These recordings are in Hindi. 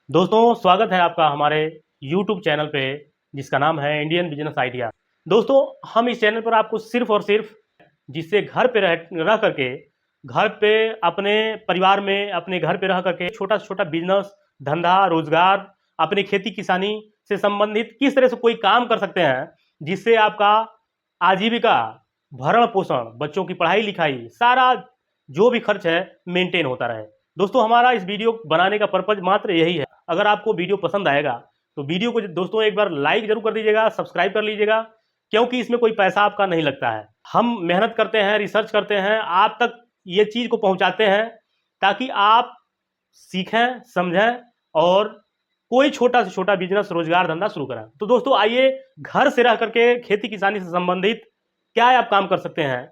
दोस्तों स्वागत है आपका हमारे YouTube चैनल पे जिसका नाम है इंडियन बिजनेस आइडिया। दोस्तों हम इस चैनल पर आपको सिर्फ और सिर्फ जिससे घर पे रह करके घर पे अपने परिवार में अपने घर पे रह करके छोटा से छोटा बिजनेस धंधा रोजगार अपनी खेती किसानी से संबंधित किस तरह से कोई काम कर सकते हैं जिससे आपका आजीविका भरण पोषण बच्चों की पढ़ाई लिखाई सारा जो भी खर्च है मेंटेन होता रहे। दोस्तों हमारा इस वीडियो बनाने का पर्पज मात्र यही है। अगर आपको वीडियो पसंद आएगा तो वीडियो को दोस्तों एक बार लाइक जरूर कर दीजिएगा, सब्सक्राइब कर लीजिएगा, क्योंकि इसमें कोई पैसा आपका नहीं लगता है। हम मेहनत करते हैं, रिसर्च करते हैं, आप तक ये चीज को पहुंचाते हैं ताकि आप सीखें समझें और कोई छोटा से छोटा बिजनेस रोजगार धंधा शुरू करें। तो दोस्तों आइए घर से रह करके खेती किसानी से संबंधित क्या आप काम कर सकते हैं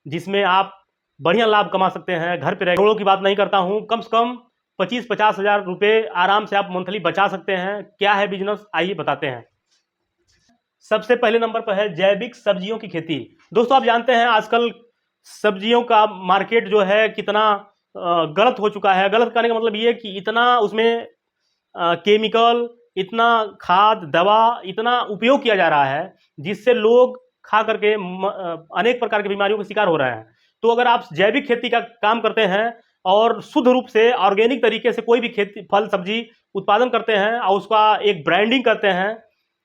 जिसमें आप बढ़िया लाभ कमा सकते हैं। घर पे रह करोड़ों की बात नहीं करता हूं, कम से कम 25-50 हजार रुपए आराम से आप मंथली बचा सकते हैं। क्या है बिजनेस आइए बताते हैं। सबसे पहले नंबर पर है जैविक सब्जियों की खेती। दोस्तों आप जानते हैं आजकल सब्जियों का मार्केट जो है कितना गलत हो चुका है। गलत कहने का मतलब ये कि इतना उसमें केमिकल, इतना खाद दवा इतना उपयोग किया जा रहा है जिससे लोग खा करके अनेक प्रकार की बीमारियों का शिकार हो रहे हैं। तो अगर आप जैविक खेती का काम करते हैं और शुद्ध रूप से ऑर्गेनिक तरीके से कोई भी खेती फल सब्जी उत्पादन करते हैं और उसका एक ब्रांडिंग करते हैं,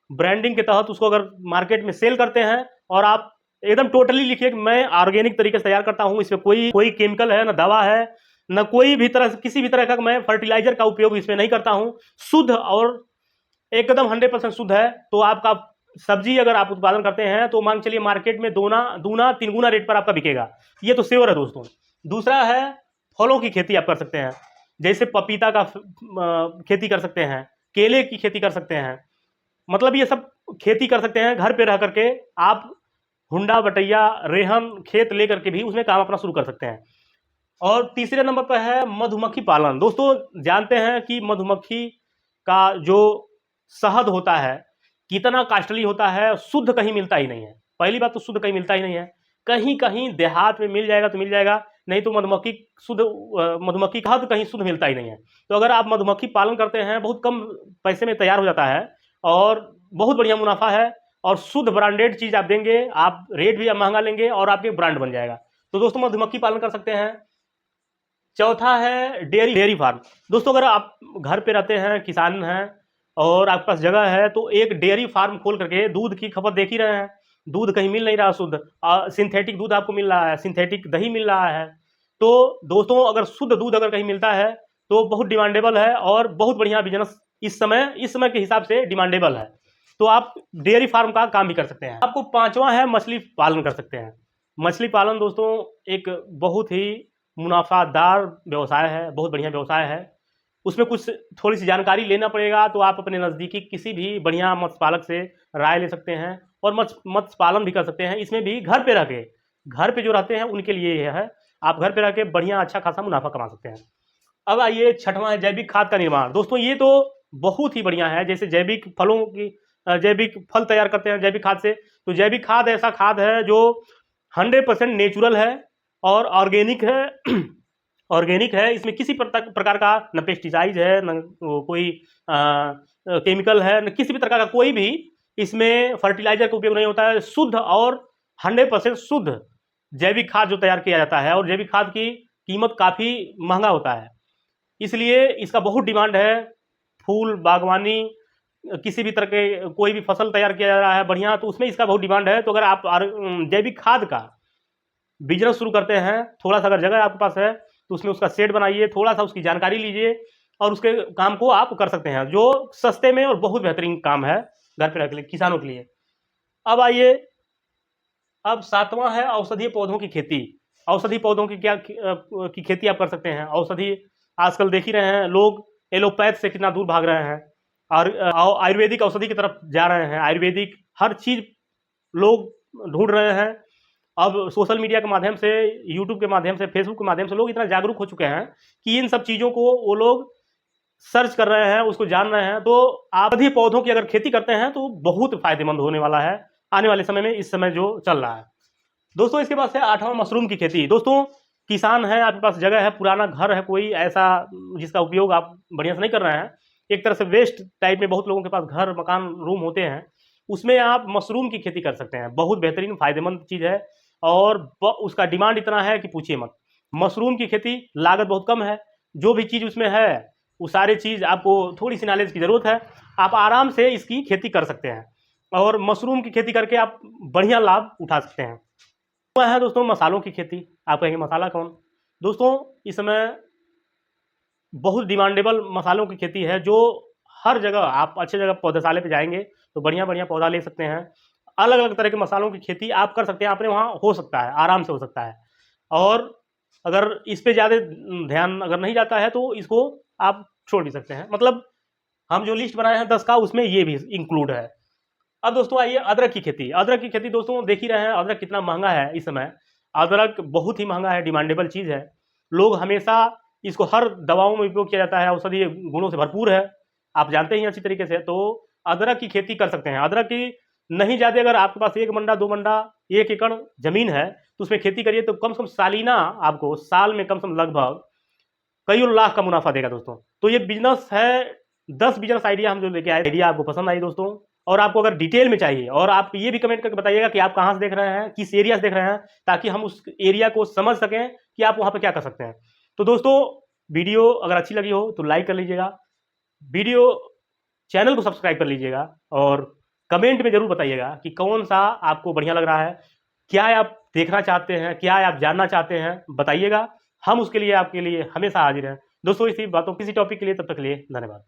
ब्रांडिंग के तहत उसको अगर मार्केट में सेल करते हैं और आप एकदम टोटली लिखिए कि मैं ऑर्गेनिक तरीके से तैयार करता हूं, इसमें कोई केमिकल है, ना दवा है, न कोई भी तरह से किसी भी तरह का मैं फर्टिलाइजर का उपयोग इसमें नहीं करता हूं, शुद्ध और एकदम 100% शुद्ध है, तो आपका सब्जी अगर आप उत्पादन करते हैं तो मान चलिए मार्केट में दूना 3 गुना रेट पर आपका बिकेगा। ये तो श्योर है दोस्तों। दूसरा है फलों की खेती आप कर सकते हैं, जैसे पपीता का खेती कर सकते हैं, केले की खेती कर सकते हैं, मतलब ये सब खेती कर सकते हैं। घर पे रह करके आप हुंडा बटैया रेहन खेत लेकर के भी उसमें काम अपना शुरू कर सकते हैं। और तीसरे नंबर पर है मधुमक्खी पालन। दोस्तों जानते हैं कि मधुमक्खी का जो शहद होता है कितना कॉस्टली होता है, शुद्ध कहीं मिलता ही नहीं है। पहली बात तो शुद्ध कहीं मिलता ही नहीं है, कहीं कहीं देहात में मिल जाएगा तो मिल जाएगा, नहीं तो मधुमक्खी का शहद कहीं शुद्ध मिलता ही नहीं है। तो अगर आप मधुमक्खी पालन करते हैं बहुत कम पैसे में तैयार हो जाता है और बहुत बढ़िया मुनाफा है और शुद्ध ब्रांडेड चीज आप देंगे, आप रेट भी महंगा लेंगे और आपके ब्रांड बन जाएगा। तो दोस्तों मधुमक्खी पालन कर सकते हैं। चौथा है डेयरी फार्म। दोस्तों अगर आप घर पे रहते हैं, किसान हैं और आपके पास जगह है तो एक डेयरी फार्म खोल करके दूध की खपत देख ही रहे हैं, दूध कहीं मिल नहीं रहा शुद्ध, सिंथेटिक दूध आपको मिल रहा है, सिंथेटिक दही मिल रहा है। तो दोस्तों अगर शुद्ध दूध अगर कहीं मिलता है तो बहुत डिमांडेबल है और बहुत बढ़िया बिजनेस इस समय के हिसाब से डिमांडेबल है। तो आप डेयरी फार्म का काम भी कर सकते हैं। आपको पांचवा है मछली पालन कर सकते हैं। मछली पालन दोस्तों एक बहुत ही मुनाफादार व्यवसाय है, बहुत बढ़िया व्यवसाय है। उसमें कुछ थोड़ी सी जानकारी लेना पड़ेगा, तो आप अपने नज़दीकी किसी भी बढ़िया मत्स्य पालक से राय ले सकते हैं और मत्स्य पालन भी कर सकते हैं। इसमें भी घर पे जो रहते हैं उनके लिए यह है, आप घर पे रह के बढ़िया अच्छा खासा मुनाफा कमा सकते हैं। अब आइए छठवां है जैविक खाद का निर्माण। दोस्तों ये तो बहुत ही बढ़िया है, जैसे जैविक फल तैयार करते हैं जैविक खाद से, तो जैविक खाद ऐसा खाद है जो 100% नेचुरल है और ऑर्गेनिक है। इसमें किसी प्रकार का न पेस्टिसाइड है, न कोई केमिकल है, न किसी भी प्रकार का कोई भी इसमें फर्टिलाइजर का उपयोग नहीं होता है। शुद्ध और 100% शुद्ध जैविक खाद जो तैयार किया जाता है और जैविक खाद की कीमत काफ़ी महंगा होता है, इसलिए इसका बहुत डिमांड है। फूल बागवानी किसी भी तरह के कोई भी फसल तैयार किया जा रहा है बढ़िया, तो उसमें इसका बहुत डिमांड है। तो अगर आप जैविक खाद का बिजनेस शुरू करते हैं, थोड़ा सा अगर जगह आपके पास है तो उसमें उसका सेट बनाइए, थोड़ा सा उसकी जानकारी लीजिए और उसके काम को आप कर सकते हैं, जो सस्ते में और बहुत बेहतरीन काम है घर पे रख लिए किसानों के लिए। अब आइए, अब सातवां है औषधीय पौधों की खेती। औषधीय पौधों की की खेती आप कर सकते हैं। औषधि आजकल देख ही रहे हैं, लोग एलोपैथ से कितना दूर भाग रहे हैं और आयुर्वेदिक औषधि की तरफ जा रहे हैं। आयुर्वेदिक हर चीज लोग ढूंढ रहे हैं। अब सोशल मीडिया के माध्यम से, यूट्यूब के माध्यम से, फेसबुक के माध्यम से लोग इतना जागरूक हो चुके हैं कि इन सब चीज़ों को वो लोग सर्च कर रहे हैं, उसको जान रहे हैं। तो औषधीय पौधों की अगर खेती करते हैं तो बहुत फायदेमंद होने वाला है आने वाले समय में, इस समय जो चल रहा है। दोस्तों इसके पास है आठवां मशरूम की खेती। दोस्तों किसान है, आपके पास जगह है, पुराना घर है कोई ऐसा जिसका उपयोग आप बढ़िया से नहीं कर रहे हैं, एक तरह से वेस्ट टाइप में बहुत लोगों के पास घर मकान रूम होते हैं, उसमें आप मशरूम की खेती कर सकते हैं। बहुत बेहतरीन फ़ायदेमंद चीज़ है और उसका डिमांड इतना है कि पूछिए मत। मशरूम की खेती लागत बहुत कम है, जो भी चीज़ उसमें है वो सारी चीज़ आपको थोड़ी सी नॉलेज की ज़रूरत है, आप आराम से इसकी खेती कर सकते हैं और मशरूम की खेती करके आप बढ़िया लाभ उठा सकते हैं। तो है दोस्तों मसालों की खेती। आप कहेंगे मसाला कौन? दोस्तों इस समय बहुत डिमांडेबल मसालों की खेती है, जो हर जगह आप अच्छे जगह पौधशाले पे जाएंगे तो बढ़िया बढ़िया पौधा ले सकते हैं। अलग अलग तरह के मसालों की खेती आप कर सकते हैं, अपने वहाँ हो सकता है, आराम से हो सकता है। और अगर इस पे ज़्यादा ध्यान अगर नहीं जाता है तो इसको आप छोड़ भी सकते हैं। मतलब हम जो लिस्ट बनाए हैं 10 का, उसमें ये भी इंक्लूड है। अब दोस्तों आइए अदरक की खेती। अदरक की खेती दोस्तों देख ही रहे हैं अदरक कितना महंगा है इस समय। अदरक बहुत ही महंगा है, डिमांडेबल चीज़ है। लोग हमेशा इसको हर दवाओं में उपयोग किया जाता है, औषधीय गुणों से भरपूर है, आप जानते ही हैं अच्छी तरीके से। तो अदरक की खेती कर सकते हैं। अदरक की नहीं ज़्यादा, अगर आपके पास 1 मंडा 2 मंडा 1 एकड़ ज़मीन है तो उसमें खेती करिए, तो कम से कम सालाना आपको साल में कम से कम लगभग कई लाख का मुनाफा देगा दोस्तों। तो ये बिजनेस है, 10 बिजनेस आइडिया हम जो लेके आए। आइडिया आपको पसंद आई दोस्तों, और आपको अगर डिटेल में चाहिए, और आप ये भी कमेंट करके बताइएगा कि आप कहाँ से देख रहे हैं, किस एरिया से देख रहे हैं, ताकि हम उस एरिया को समझ सकें कि आप वहाँ पे क्या कर सकते हैं। तो दोस्तों वीडियो अगर अच्छी लगी हो तो लाइक कर लीजिएगा, वीडियो चैनल को सब्सक्राइब कर लीजिएगा, और कमेंट में जरूर बताइएगा कि कौन सा आपको बढ़िया लग रहा है, क्या आप देखना चाहते हैं, क्या आप जानना चाहते हैं, बताइएगा। हम उसके लिए आपके लिए हमेशा हाजिर हैं दोस्तों। इसी बातों किसी टॉपिक के लिए, तब तक के लिए धन्यवाद।